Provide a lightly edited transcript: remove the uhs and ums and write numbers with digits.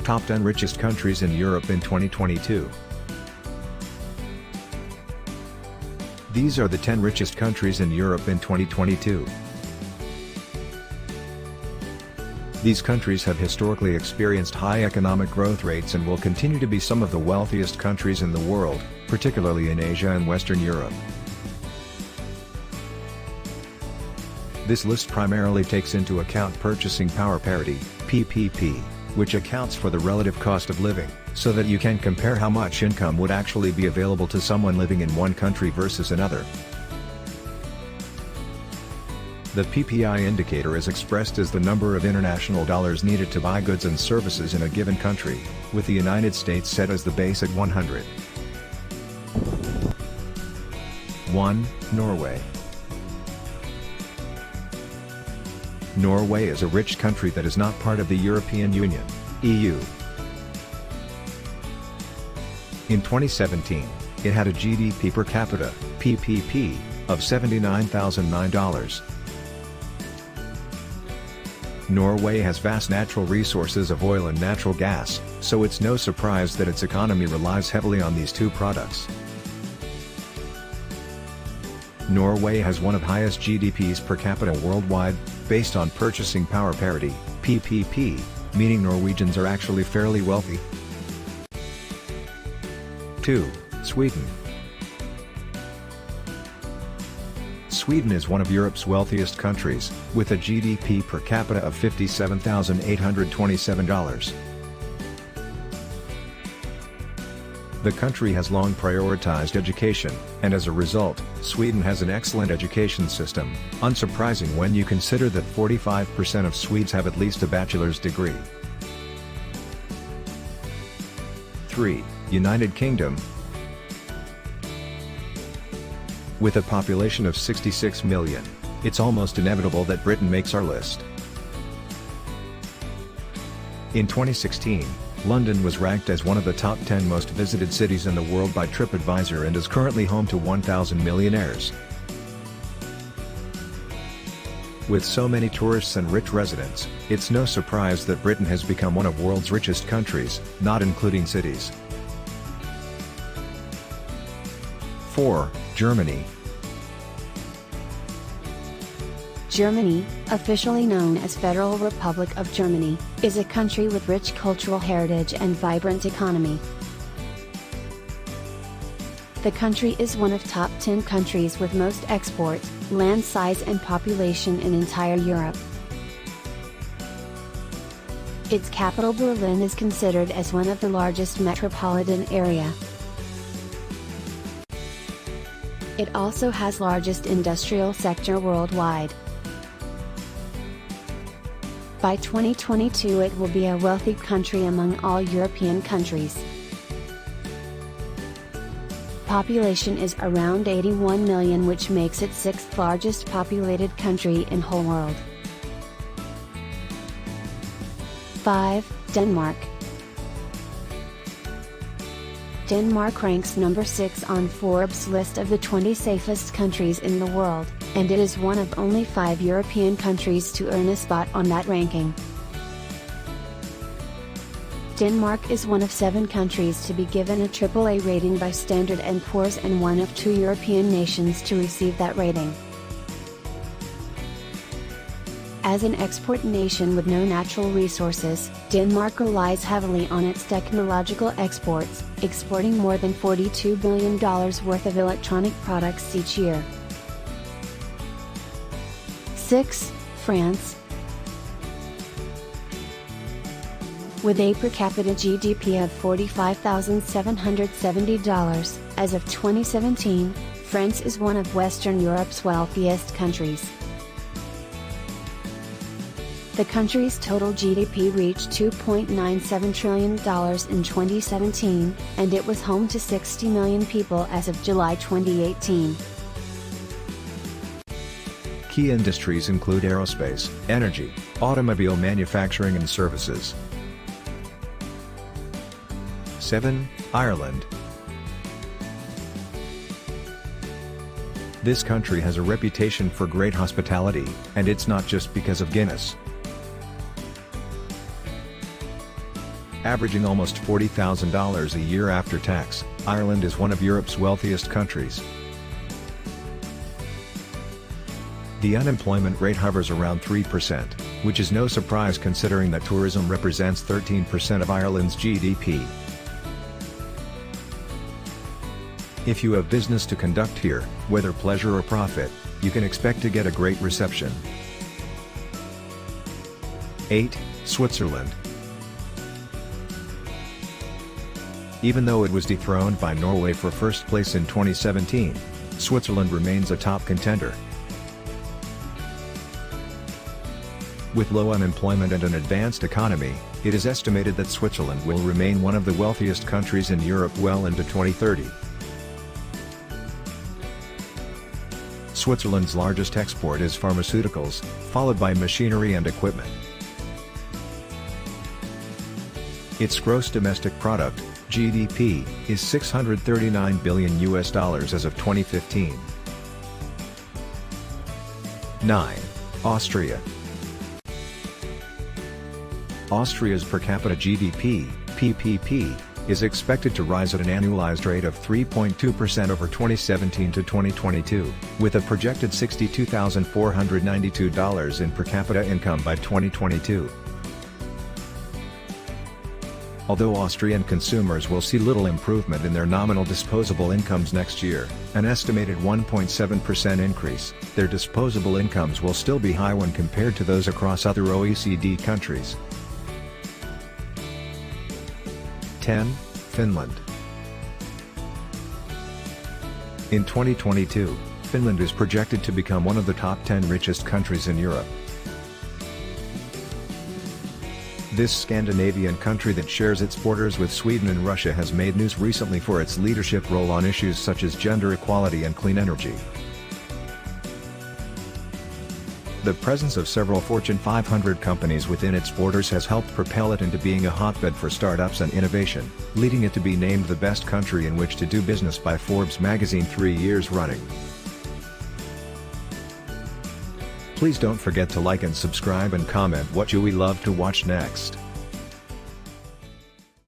Top 10 Richest Countries in Europe in 2022. These are the 10 richest countries in Europe in 2022. These countries have historically experienced high economic growth rates and will continue to be some of the wealthiest countries in the world, particularly in Asia and Western Europe. This list primarily takes into account purchasing power parity, PPP, which accounts for the relative cost of living, so that you can compare how much income would actually be available to someone living in one country versus another. The PPI indicator is expressed as the number of international dollars needed to buy goods and services in a given country, with the United States set as the base at 100. 1. Norway. Norway is a rich country that is not part of the European Union, EU. In 2017, it had a GDP per capita, PPP, of $79,009. Norway has vast natural resources of oil and natural gas, so it's no surprise that its economy relies heavily on these two products. Norway has one of highest GDPs per capita worldwide, based on purchasing power parity, PPP, meaning Norwegians are actually fairly wealthy. 2. Sweden. Sweden is one of Europe's wealthiest countries, with a GDP per capita of $57,827. The country has long prioritized education, and as a result, Sweden has an excellent education system, unsurprising when you consider that 45% of Swedes have at least a bachelor's degree. 3. United Kingdom. With a population of 66 million, it's almost inevitable that Britain makes our list. In 2016, London was ranked as one of the top 10 most visited cities in the world by TripAdvisor and is currently home to 1,000 millionaires. With so many tourists and rich residents, it's no surprise that Britain has become one of the world's richest countries, not including cities. 4. Germany. Germany, officially known as Federal Republic of Germany, is a country with rich cultural heritage and vibrant economy. The country is one of top 10 countries with most exports, land size and population in entire Europe. Its capital Berlin is considered as one of the largest metropolitan area. It also has largest industrial sector worldwide. By 2022 it will be a wealthy country among all European countries. Population is around 81 million, which makes it 6th largest populated country in whole world. 5. Denmark. Denmark ranks number 6 on Forbes' list of the 20 safest countries in the world, and it is one of only 5 European countries to earn a spot on that ranking. Denmark is one of 7 countries to be given a AAA rating by Standard & Poor's and one of 2 European nations to receive that rating. As an export nation with no natural resources, Denmark relies heavily on its technological exports, exporting more than $42 billion worth of electronic products each year. 6. France. With a per capita GDP of $45,770, as of 2017, France is one of Western Europe's wealthiest countries. The country's total GDP reached $2.97 trillion in 2017, and it was home to 60 million people as of July 2018. Key industries include aerospace, energy, automobile manufacturing and services. 7. Ireland. This country has a reputation for great hospitality, and it's not just because of Guinness. Averaging almost $40,000 a year after tax, Ireland is one of Europe's wealthiest countries. The unemployment rate hovers around 3%, which is no surprise considering that tourism represents 13% of Ireland's GDP. If you have business to conduct here, whether pleasure or profit, you can expect to get a great reception. 8. Switzerland. Even though it was dethroned by Norway for first place in 2017, Switzerland remains a top contender. With low unemployment and an advanced economy, it is estimated that Switzerland will remain one of the wealthiest countries in Europe well into 2030. Switzerland's largest export is pharmaceuticals, followed by machinery and equipment. Its gross domestic product, GDP, is $639 billion as of 2015. 9. Austria. Austria's per capita GDP, PPP, is expected to rise at an annualized rate of 3.2% over 2017 to 2022, with a projected $62,492 in per capita income by 2022. Although Austrian consumers will see little improvement in their nominal disposable incomes next year, an estimated 1.7% increase, their disposable incomes will still be high when compared to those across other OECD countries. 10. Finland. In 2022, Finland is projected to become one of the top 10 richest countries in Europe. This Scandinavian country that shares its borders with Sweden and Russia has made news recently for its leadership role on issues such as gender equality and clean energy. The presence of several Fortune 500 companies within its borders has helped propel it into being a hotbed for startups and innovation, leading it to be named the best country in which to do business by Forbes magazine 3 years running. Please don't forget to like and subscribe and comment what you would love to watch next.